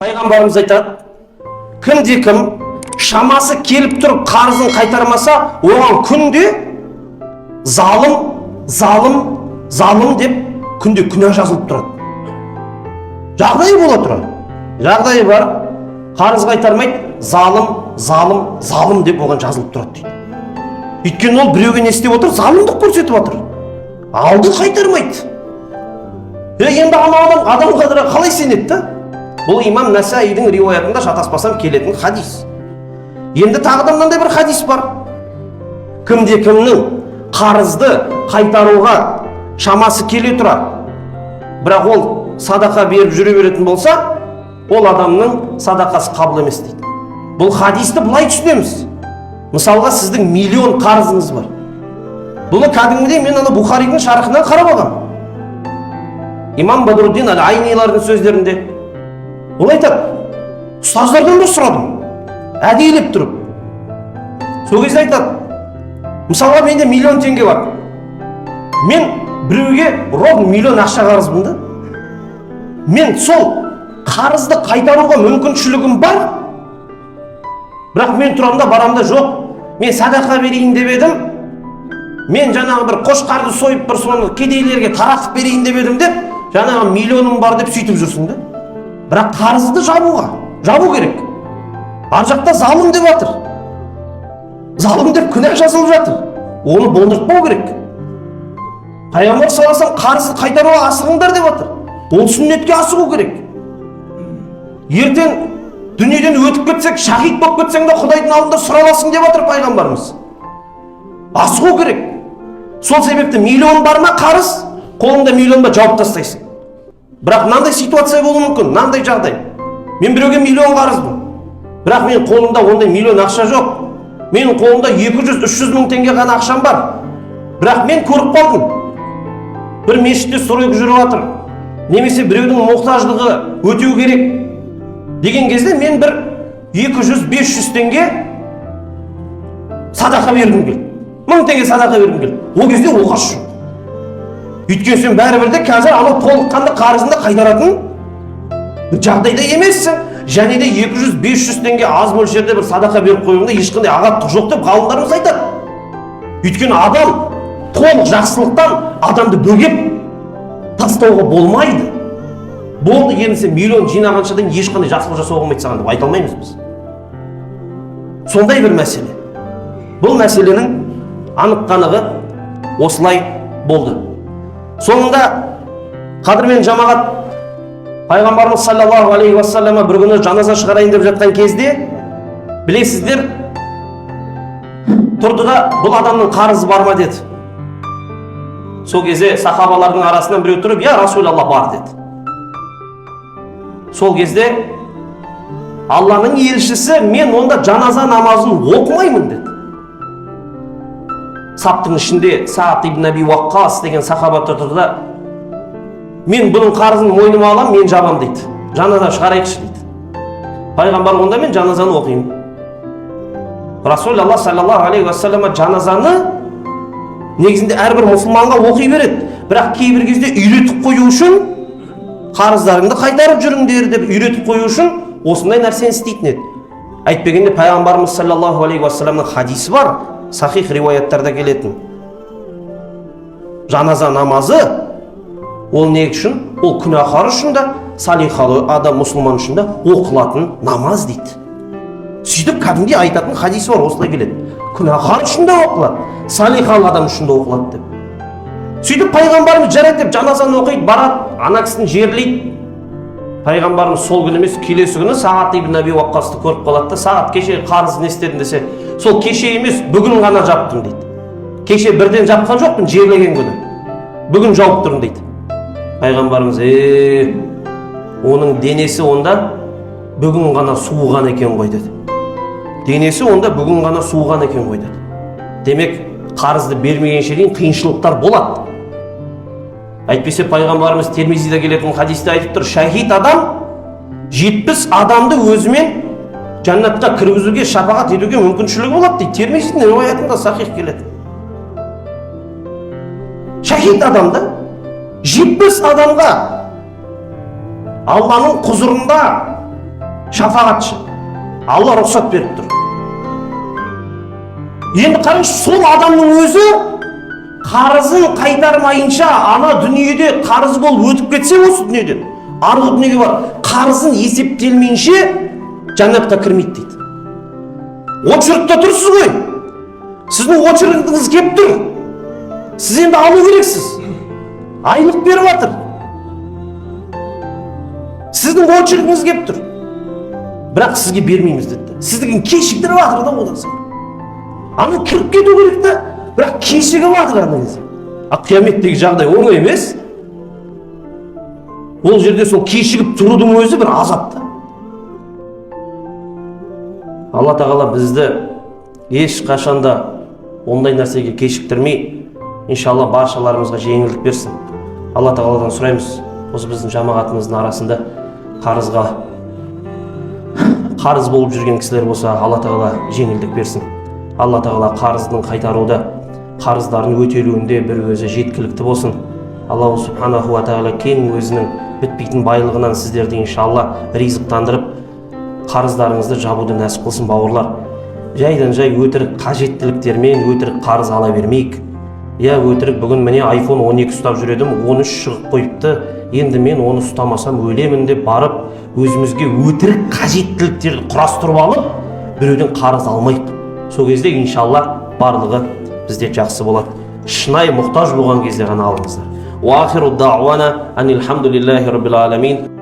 Пайғамбарымыз айтады, кім шамасы келіп тұрып қарызын қайтармаса, оған күнде залым деп күнде күнә жазылып тұрады. Жағдайы бола тұрады. Жағдайы бар, қарыз қайтармайды, залым деп оған жазылып тұрады дейді. Өйткені ол біреуге не істеп отыр? Залымдық көрсетіп отыр. Алды қайтармайды. Енді адам қадірі қалай сенеді? Бұл имам Насаидің риуаятында шатаспасам келетін хадис. Енді тағы да мынандай бір хадис бар. Кімнің қарызды қайтаруға шамасы келе тұра, бірақ ол садақа беріп жүре беретін болса, ол адамның садақасы қабыл емес дейді. Бұл хадисті былай түсінеміз. Мысалға сіздің миллион қарызыңыз бар. Бұны кәдімгідей мен ана Бухаридің шархынан қарап алғам. Имам Бадруддин Аль-Айнилардың сөздерінде ол айтады, ұстаздардан да сұрадым, әдейілеп тұрып. Сол кезде айтады, мысалға менде миллион теңге бар. Мен біреуге ровно миллион ақша қарызбын да. Мен сол қарызды қайтаруға мүмкіншілігім бар. Бірақ мен тұрамда барамда жоқ. Мен садақа берейін деп едім. Мен жаңағы бір қошқарды сойып бір соны кедейлерге таратып берейін деп едім деп, жаңағы миллионым бар деп сөйтіп жүрсің да. Бірақ қарызды жабу керек. Ар жақта залым деп жатыр. Залым деп күнә жазылып жатыр. Оны болдыртпау керек. Пайғамбар саллаллаху алейхи қарызды қайтаруға асығыңдар деп жатыр. Ол сүннетке асығу керек. Ертең дүниеден өтіп кетсек, шахид болып кетсең де Құдайдың алдында сұраласың деп жатыр пайғамбарымыз. Асығу керек. Сол себепті миллион бар ма қарыз, қолыңда миллион ба жауып тастайсың. Бірақ мынандай ситуация болуы мүмкін, мынандай жағдай. Мен біреуге миллион қарызбын. Бірақ мен қолымда ондай миллион ақша жоқ. Менің қолымда 200-300 мың теңге ғана ақшам бар. Бірақ мен көріп қалдым. Бір мешітте сұрайып жүріп жатыр. Немесе біреудің мұқтаждығы өтеу керек деген кезде мен бір 200-500 теңге садақа бергім келді. 1000 теңге садақа бергім келді. Ол кезде оқас жоқ. Өйткені сен бәрібір де қазір анау толыққанды қарызында қайтаратын жағдайда емессің. Және де 200-500 теңге аз мөлшерде бір садақа беріп қойғанда ешқандай ағаттық жоқ деп ғалымдарымыз айтады. Өйткені адам толық жақсылықтан адамды бөгеп тастауға болмайды. Болды, енді сен миллион жинағанша дейін ешқандай жақсылық жасауға болмайды саған деп айта алмаймыз біз. Сондай бір мәселе. Бұл мәселенің анық-қанығы осылай болды. Соңында қадірмен жамағат Пайғамбарымыз саллаллаху алейхи уассалама бір күні жаназа шығарайын деп жатқан кезде, білесіздер, тұрды да бұл адамның қарызы бар ма деді. Сол кезде сахабалардың арасынан біреу тұрып, я Расулаллах бар деді. Сол кезде Алланың елшісі, мен онда жаназа намазын оқымаймын деді. Саптың ішінде Саад ибн Аби Уаққас деген сахаба тұрды да, мен бұның қарызын мойныма алам, мен жабам дейді. Жаназа шығарайықшы дейді. Пайғамбар онда мен жаназаны оқимын. Расулаллах саллаллаху алейхи уассалама жаназаны негізінде әрбір мұсылманға оқи береді. Бірақ кейбір кезде үйретіп қою үшін, қарыздарыңды қайтарып жүріңдер деп үйретіп қою үшін осындай нәрсені істейтін еді. Айтпегенде Пайғамбарымыз саллаллаху алейхи уассаламның хадисі бар, сахих риуаяттарда келетін. Жаназа намазы ол не үшін? Ол күнәһар үшін да, салихалы адам мұсылман үшін да оқылатын намаз дейді. Сөйтіп кәдімгі айтатын хадис бар, осылай келеді. Күнәһар үшін де оқылады, салихалы адам үшін де оқылады деп. Сөйтіп пайғамбарымыз жарайды деп жаназаны оқиды, барады, ана кісіні жерлейді. Пайғамбарымыз сол күні емес, келесі күні Саад ибн Аби Уаққасты көріп қалады да, Саад кеше қарыз не істедің десе, сол кеше емес, бүгін ғана жаптым дейді. Кеше бірден жапқан жоқпын, жерлеген күні. Бүгін жауып тұрмын дейді. Пайғамбарымыз, оның денесі онда бүгін ғана суыған екен ғой деді. Денесі онда бүгін ғана суыған екен ғой деді. Демек, қарызды бермегенше дейін қиыншылықтар болады. Әйтпесе пайғамбарымыз Термизиде келетін хадисте айтып тұр, шахид адам 70 адамды өзімен жәннатқа кіргізуге, шапағат етуге мүмкіншілігі болады дейді. Термизидің риуаятында сахих келеді. Шахид адамды 70 адамға Алланың құзырында шафағатшы. Алла рұқсат беріп тұр. Енді қараңызшы, сол адамның өзі қарызын қайтармайынша ана дүниеде қарыз болып өтіп кетсе, осы дүниеден арғы дүниеге бар, қарызын есептелмейінше жәннатқа кірмейді дейді. Очередьте тұрсыз ғой, сіздің очередіңіз кеп тұр, сіз енді алу керексіз, айлық беріп жатыр, сіздің очередіңіз кеп тұр, бірақ сізге бермейміз деді. Сіздігін кешіктіріп жатыр да одан соң. Аны кіріп кету керек та, бірақ кешігіп жатыр ана кезде. Қияметтегі жағдай оңай емес. Ол жерде сол кешігіп тұрудың өзі бір азап та. Алла тағала бізді еш қашанда ондай нәрсеге кешіктірмей, иншалла баршаларымызға жеңілдік берсін. Алла тағаладан сұраймыз, осы біздің жамағатымыздың арасында қарыз болып жүрген кісілер болса, Алла тағала жеңілдік берсін. Алла тағала қарыздың қайтаруда, қарыздарын өтелуінде бір өзі жеткілікті болсын. Аллаху субханаху ва тағала кең өзінің бітпейтін байлығынан сіздерді иншалла ризықтандырып, қарыздарыңызды жабуды нәсіп қылсын бауырлар. Жайдан жай өтірік қажеттіліктермен өтірік қарыз ала бермейік. Өтірік бүгін міне iPhone 12 ұстап жүредім, 13 шығып қойыпты, енді мен оны ұстамасам өлемін деп барып, өзімізге өтірік қажеттіліктерді құрастырып алып, біреуден қарыз алмайық. Сол кезде иншалла барлығы бізде жақсы болады. Шынайы мұқтаж болған кезде ғана алыңыздар. Уахиру дауана анилхамдулиллахи раббил аламин.